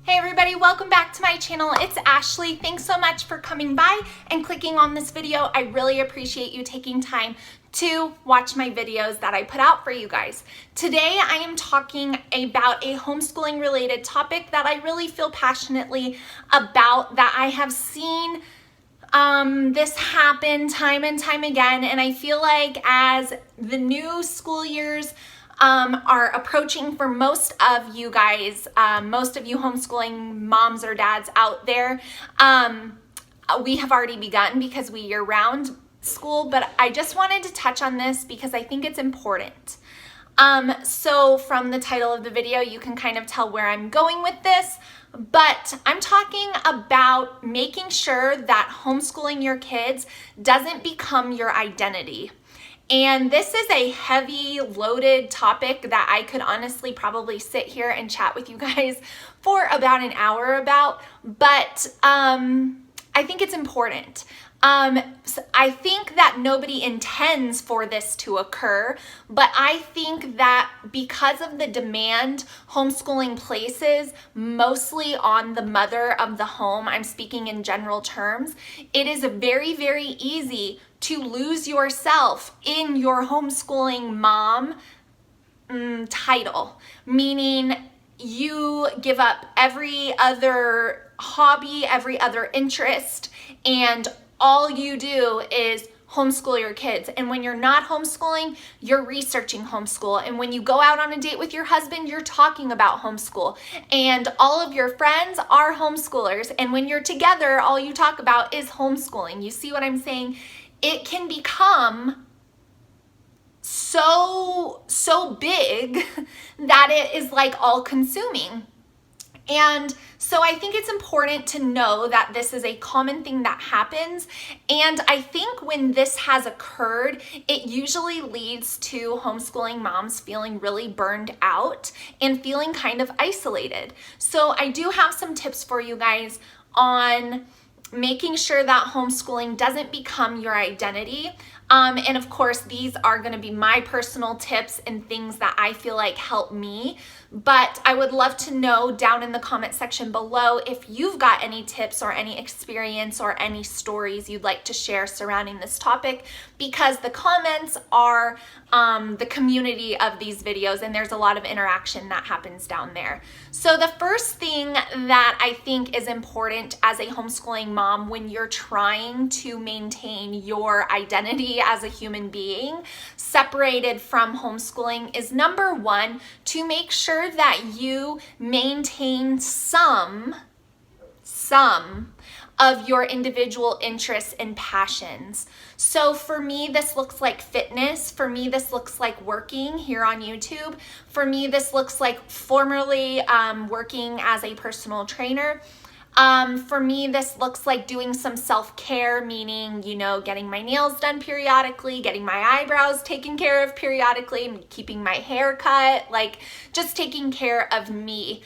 Hey everybody, welcome back to my channel. It's Ashley. Thanks so much for coming by and clicking on this video. I really appreciate you taking time to watch my videos that I put out for you guys. Today I am talking about a homeschooling related topic that I really feel passionately about, that I have seen this happen time and time again, and I feel like as the new school years are approaching for most of you guys, most of you homeschooling moms or dads out there, we have already begun because we year-round school, but I just wanted to touch on this because I think it's important. So from the title of the video, you can kind of tell where I'm going with this, but I'm talking about making sure that homeschooling your kids doesn't become your identity. And this is a heavy, loaded topic that I could honestly probably sit here and chat with you guys for about an hour about, but I think it's important. So I think that nobody intends for this to occur, but I think that because of the demand homeschooling places mostly on the mother of the home, I'm speaking in general terms, it is very, very easy to lose yourself in your homeschooling mom title, meaning you give up every other hobby, every other interest, and all you do is homeschool your kids. And when you're not homeschooling, you're researching homeschool. And when you go out on a date with your husband, you're talking about homeschool. And all of your friends are homeschoolers. And when you're together, all you talk about is homeschooling. You see what I'm saying? It can become so big that it is like all consuming. And so I think it's important to know that this is a common thing that happens. And I think when this has occurred, it usually leads to homeschooling moms feeling really burned out and feeling kind of isolated. So I do have some tips for you guys on making sure that homeschooling doesn't become your identity. And of course, these are going to be my personal tips and things that I feel like help me. But I would love to know down in the comment section below if you've got any tips or any experience or any stories you'd like to share surrounding this topic, because the comments are the community of these videos, and there's a lot of interaction that happens down there. So the first thing that I think is important as a homeschooling mom when you're trying to maintain your identity as a human being separated from homeschooling is, number one, to make sure that you maintain some of your individual interests and passions. So for me, this looks like fitness. For me, this looks like working here on YouTube. For me, this looks like formerly working as a personal trainer. For me, this looks like doing some self-care, meaning, you know, getting my nails done periodically, getting my eyebrows taken care of periodically, keeping my hair cut, like just taking care of me.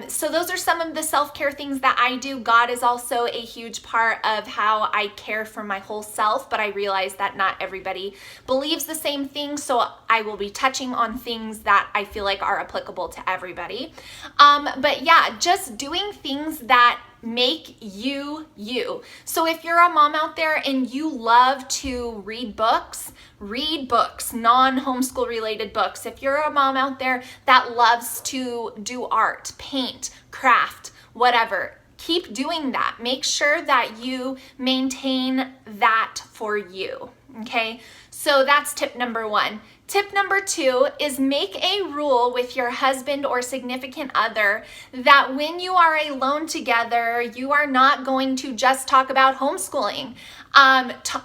So those are some of the self-care things that I do. God is also a huge part of how I care for my whole self, but I realize that not everybody believes the same thing, so I will be touching on things that I feel like are applicable to everybody. But yeah, just doing things that make you you. So if you're a mom out there and you love to read books, non-homeschool related books. If you're a mom out there that loves to do art, paint, craft, whatever, keep doing that. Make sure that you maintain that for you, okay? So that's tip number one. Tip number two is make a rule with your husband or significant other that when you are alone together, you are not going to just talk about homeschooling.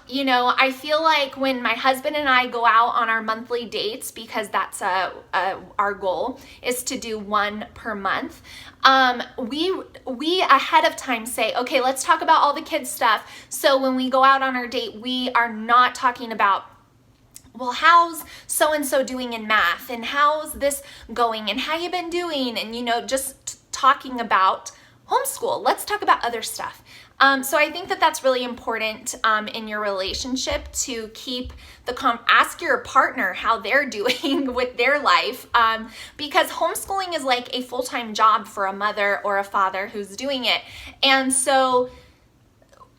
You know, I feel like when my husband and I go out on our monthly dates, because that's our goal is to do one per month, we ahead of time say, okay, let's talk about all the kids stuff. So when we go out on our date, we are not talking about, well, how's so-and-so doing in math, and how's this going, and how you been doing, and, you know, just talking about homeschool. Let's talk about other stuff. So I think that that's really important in your relationship to keep ask your partner how they're doing with their life, because homeschooling is like a full-time job for a mother or a father who's doing it. And so,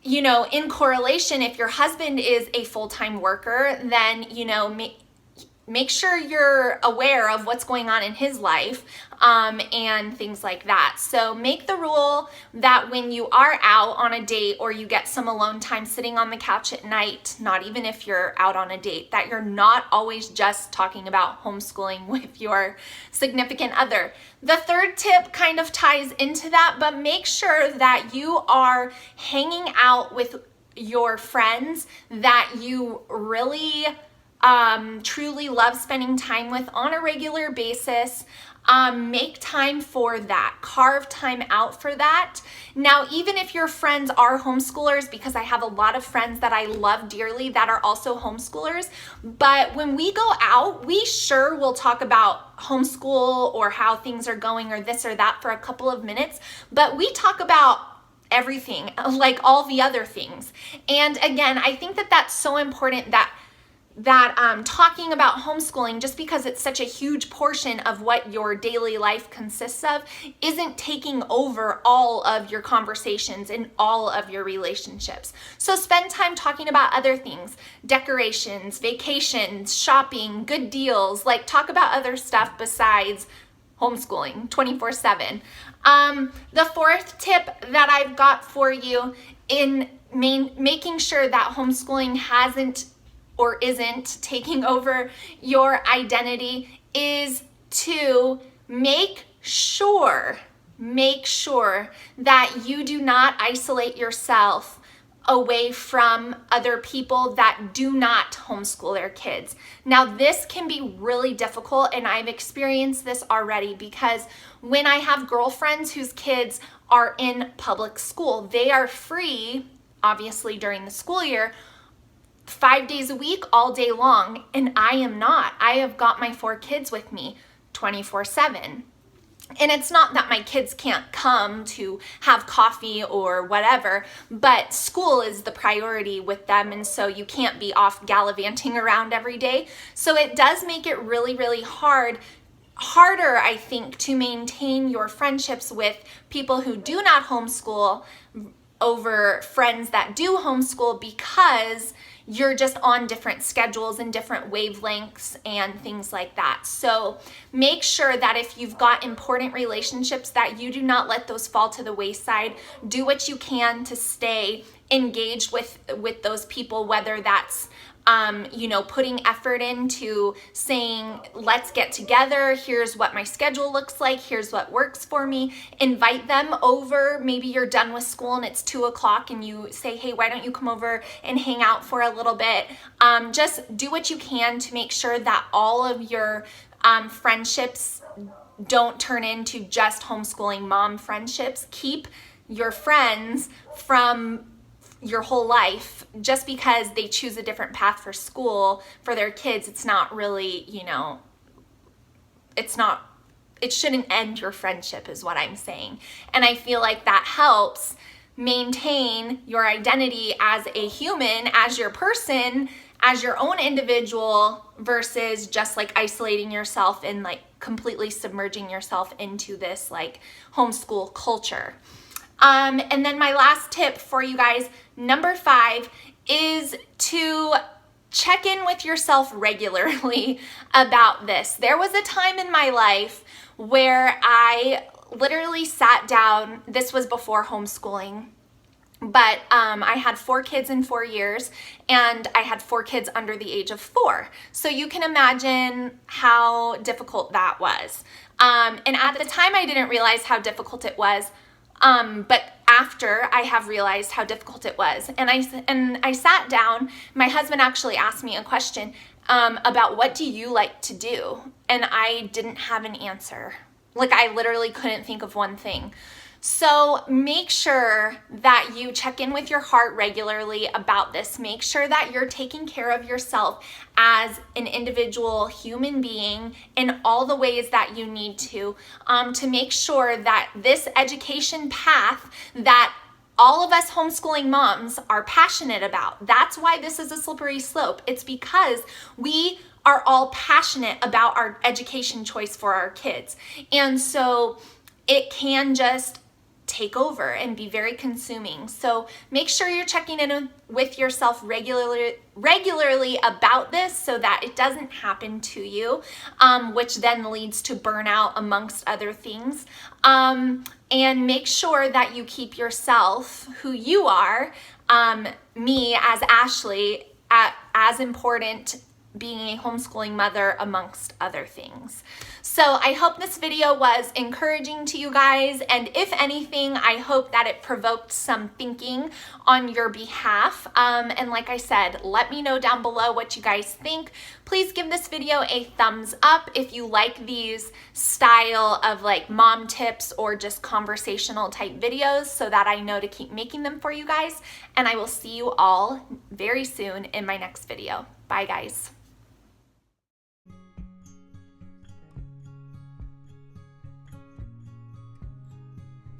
you know, in correlation, if your husband is a full-time worker, then, you know, make sure you're aware of what's going on in his life, and things like that. So make the rule that when you are out on a date or you get some alone time sitting on the couch at night, not even if you're out on a date, that you're not always just talking about homeschooling with your significant other. The third tip kind of ties into that, but make sure that you are hanging out with your friends that you really truly love spending time with on a regular basis. Make time for that. Carve time out for that. Now, even if your friends are homeschoolers, because I have a lot of friends that I love dearly that are also homeschoolers, but when we go out, we sure will talk about homeschool or how things are going or this or that for a couple of minutes, but we talk about everything, like all the other things. And again, I think that that's so important that talking about homeschooling, just because it's such a huge portion of what your daily life consists of, isn't taking over all of your conversations and all of your relationships. So spend time talking about other things, decorations, vacations, shopping, good deals, like talk about other stuff besides homeschooling 24/7. The fourth tip that I've got for you in making sure that homeschooling hasn't or isn't taking over your identity is to make sure that you do not isolate yourself away from other people that do not homeschool their kids. Now, this can be really difficult, and I've experienced this already, because when I have girlfriends whose kids are in public school, they are free, obviously during the school year, 5 days a week, all day long, and I am not. I have got my 4 kids with me 24/7. And it's not that my kids can't come to have coffee or whatever, but school is the priority with them, and so you can't be off gallivanting around every day. So it does make it really, really harder, I think, to maintain your friendships with people who do not homeschool over friends that do homeschool, because you're just on different schedules and different wavelengths and things like that. So make sure that if you've got important relationships, that you do not let those fall to the wayside. Do what you can to stay engaged with those people, whether that's putting effort into saying, let's get together, here's what my schedule looks like, here's what works for me. Invite them over. Maybe you're done with school and it's 2:00 and you say, hey, why don't you come over and hang out for a little bit? Just do what you can to make sure that all of your friendships don't turn into just homeschooling mom friendships. Keep your friends from your whole life. Just because they choose a different path for school for their kids, it's not really, it shouldn't end your friendship, is what I'm saying. And I feel like that helps maintain your identity as a human, as your person, as your own individual, versus just like isolating yourself and like completely submerging yourself into this like homeschool culture. And then my last tip for you guys, number 5, is to check in with yourself regularly about this. There was a time in my life where I literally sat down. This was before homeschooling, but I had 4 kids in 4 years, and I had 4 kids under the age of 4. So you can imagine how difficult that was. And at the time, I didn't realize how difficult it was. But after, I have realized how difficult it was. And I sat down. My husband actually asked me a question about, what do you like to do? And I didn't have an answer. Like, I literally couldn't think of one thing. So make sure that you check in with your heart regularly about this. Make sure that you're taking care of yourself as an individual human being in all the ways that you need to make sure that this education path that all of us homeschooling moms are passionate about. That's why this is a slippery slope. It's because we are all passionate about our education choice for our kids. And so it can just take over and be very consuming. So make sure you're checking in with yourself regularly about this so that it doesn't happen to you, which then leads to burnout amongst other things. And make sure that you keep yourself, who you are, me as Ashlee, as important, being a homeschooling mother amongst other things. So I hope this video was encouraging to you guys, and if anything, I hope that it provoked some thinking on your behalf. And like I said, let me know down below what you guys think. Please give this video a thumbs up if you like these style of like mom tips or just conversational type videos so that I know to keep making them for you guys. And I will see you all very soon in my next video. Bye guys.